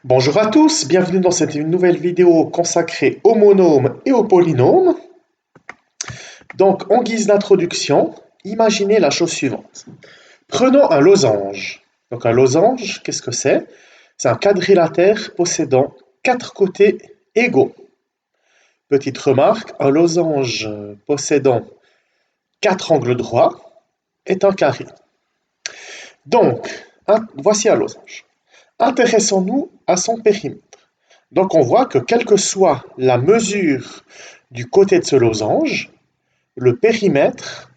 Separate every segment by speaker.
Speaker 1: Bonjour à tous, bienvenue dans cette nouvelle vidéo consacrée aux monômes et aux polynômes. Donc, en guise d'introduction, imaginez la chose suivante. Prenons un losange. Donc, un losange, qu'est-ce que c'est? C'est un quadrilatère possédant quatre côtés égaux. Petite remarque, un losange possédant quatre angles droits est un carré. Donc, voici un losange. Intéressons-nous à son périmètre. Donc on voit que quelle que soit la mesure du côté de ce losange, le périmètre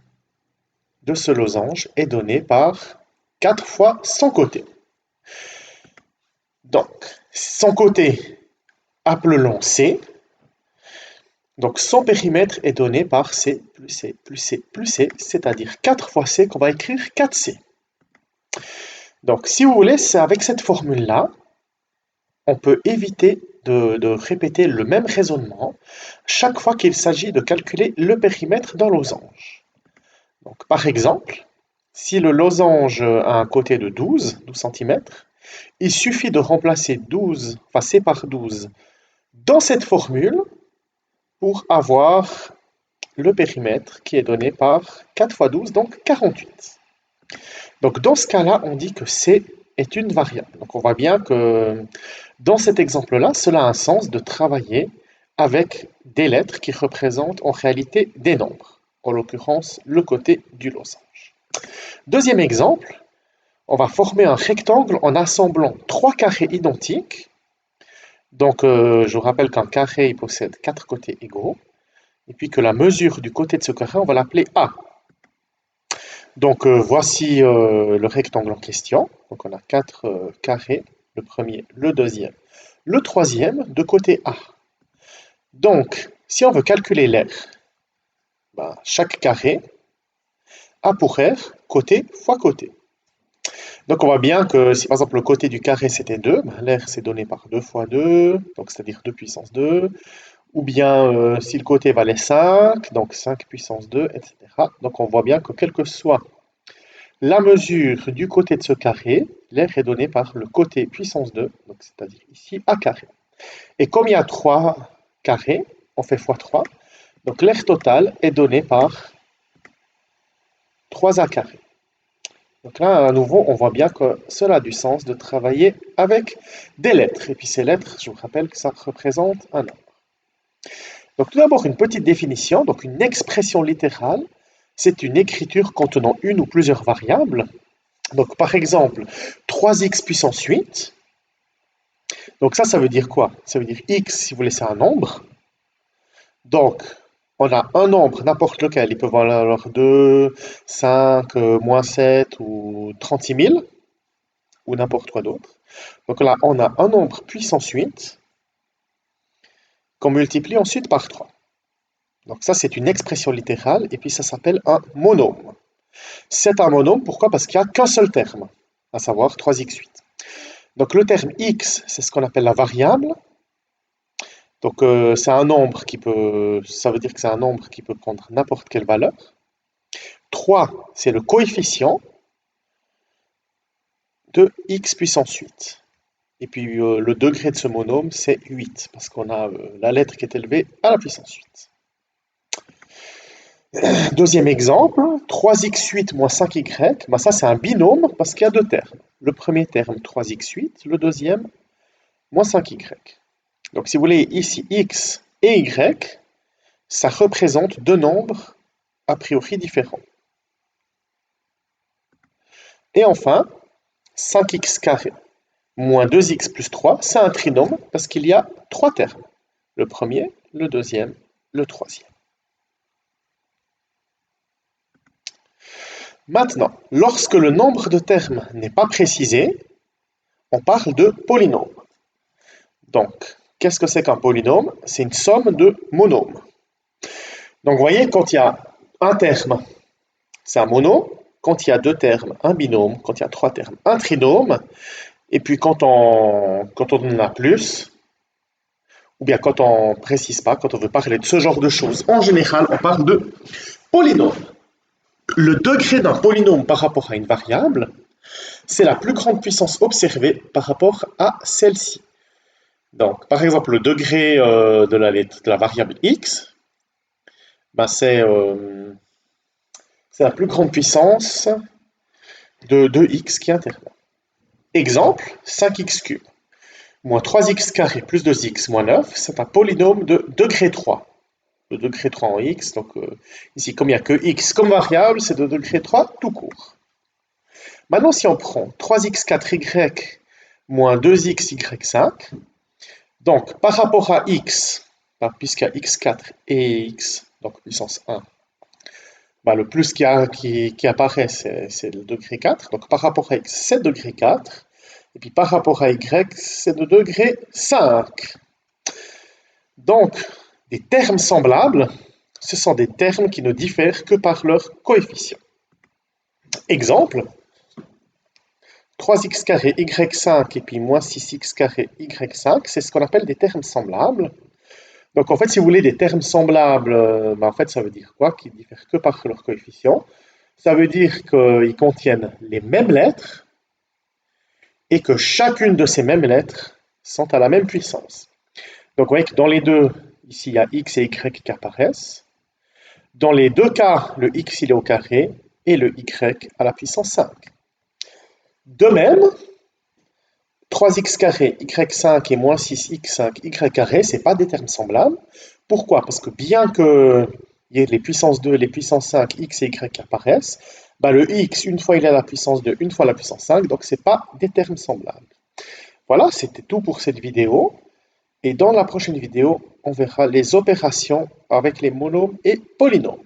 Speaker 1: de ce losange est donné par 4 fois son côté. Donc son côté, appelons C. Donc son périmètre est donné par C plus C plus C plus C, c'est-à-dire 4 fois C qu'on va écrire 4C. Donc si vous voulez, c'est avec cette formule-là, on peut éviter de répéter le même raisonnement chaque fois qu'il s'agit de calculer le périmètre d'un losange. Donc, par exemple, si le losange a un côté de 12 cm, il suffit de remplacer 12, enfin C par 12, dans cette formule pour avoir le périmètre qui est donné par 4 fois 12, donc 48. Donc dans ce cas-là, on dit que C est une variable. Donc on voit bien que dans cet exemple-là, cela a un sens de travailler avec des lettres qui représentent en réalité des nombres, en l'occurrence le côté du losange. Deuxième exemple, on va former un rectangle en assemblant trois carrés identiques. Donc je vous rappelle qu'un carré il possède quatre côtés égaux, et puis que la mesure du côté de ce carré, on va l'appeler A. Donc voici le rectangle en question. Donc on a quatre carrés, le premier, le deuxième, le troisième de côté A. Donc si on veut calculer l'aire, chaque carré a pour aire côté fois côté. Donc on voit bien que si par exemple le côté du carré c'était 2, l'aire c'est donné par 2 fois 2, donc c'est-à-dire 2 puissance 2, ou bien si le côté valait 5, donc 5 puissance 2, etc. Donc on voit bien que quelle que soit la mesure du côté de ce carré, l'aire est donnée par le côté puissance 2, donc c'est-à-dire ici A carré. Et comme il y a 3 carrés, on fait fois 3, donc l'aire totale est donnée par 3A carré. Donc là, à nouveau, on voit bien que cela a du sens de travailler avec des lettres. Et puis ces lettres, je vous rappelle que ça représente un nombre. Donc tout d'abord, une petite définition. Donc une expression littérale, c'est une écriture contenant une ou plusieurs variables. Donc par exemple, 3x puissance 8. Donc ça veut dire quoi? Ça veut dire x si vous laissez un nombre. Donc on a un nombre, n'importe lequel, il peut valoir 2, 5, moins 7 ou 36 000, ou n'importe quoi d'autre. Donc là, on a un nombre puissance 8 qu'on multiplie ensuite par 3. Donc ça, c'est une expression littérale, et puis ça s'appelle un monôme. C'est un monôme, pourquoi? Parce qu'il n'y a qu'un seul terme, à savoir 3x8. Donc le terme x, c'est ce qu'on appelle la variable. Donc c'est un nombre qui peut, ça veut dire que c'est un nombre qui peut prendre n'importe quelle valeur. 3, c'est le coefficient de x puissance 8. Et puis le degré de ce monôme, c'est 8, parce qu'on a la lettre qui est élevée à la puissance 8. Deuxième exemple, 3x8 moins 5y, ça c'est un binôme parce qu'il y a deux termes. Le premier terme 3x8, le deuxième moins 5y. Donc si vous voulez ici x et y, ça représente deux nombres a priori différents. Et enfin, 5x carré moins 2x plus 3, c'est un trinôme parce qu'il y a trois termes. Le premier, le deuxième, le troisième. Maintenant, lorsque le nombre de termes n'est pas précisé, on parle de polynôme. Donc, qu'est-ce que c'est qu'un polynôme? C'est une somme de monômes. Donc, vous voyez, quand il y a un terme, c'est un monôme. Quand il y a deux termes, un binôme. Quand il y a trois termes, un trinôme. Et puis, quand on en a plus, ou bien quand on ne précise pas, quand on veut parler de ce genre de choses, en général, on parle de polynôme. Le degré d'un polynôme par rapport à une variable, c'est la plus grande puissance observée par rapport à celle-ci. Donc, par exemple, le degré de la variable x, ben, c'est la plus grande puissance de 2x qui intervient. Exemple, 5x cube moins 3x carré plus 2x moins 9, c'est un polynôme de degré 3. De degré 3 en x, donc ici, comme il n'y a que x comme variable, c'est de degré 3 tout court. Maintenant, si on prend 3x4y moins 2xy5, donc par rapport à x, puisqu'il y a x4 et x, donc puissance 1, le plus qui apparaît, c'est le degré 4. Donc par rapport à x, c'est degré 4. Et puis par rapport à y, c'est de degré 5. Donc, des termes semblables, ce sont des termes qui ne diffèrent que par leur coefficient. Exemple, 3x carré y5 et puis moins 6x carré y5, c'est ce qu'on appelle des termes semblables. Donc en fait, si vous voulez des termes semblables, en fait, ça veut dire quoi? Qui diffèrent que par leur coefficient. Ça veut dire qu'ils contiennent les mêmes lettres et que chacune de ces mêmes lettres sont à la même puissance. Donc vous voyez que dans les deux, ici il y a x et y qui apparaissent. Dans les deux cas, le x il est au carré et le y à la puissance 5. De même, 3x carré, y5 et moins 6x5, y carré, ce n'est pas des termes semblables. Pourquoi? Parce que bien que les puissances 2 et les puissances 5, x et y apparaissent, le x, une fois il est à la puissance 2, une fois à la puissance 5, donc ce n'est pas des termes semblables. Voilà, c'était tout pour cette vidéo. Et dans la prochaine vidéo, on verra les opérations avec les monômes et polynômes.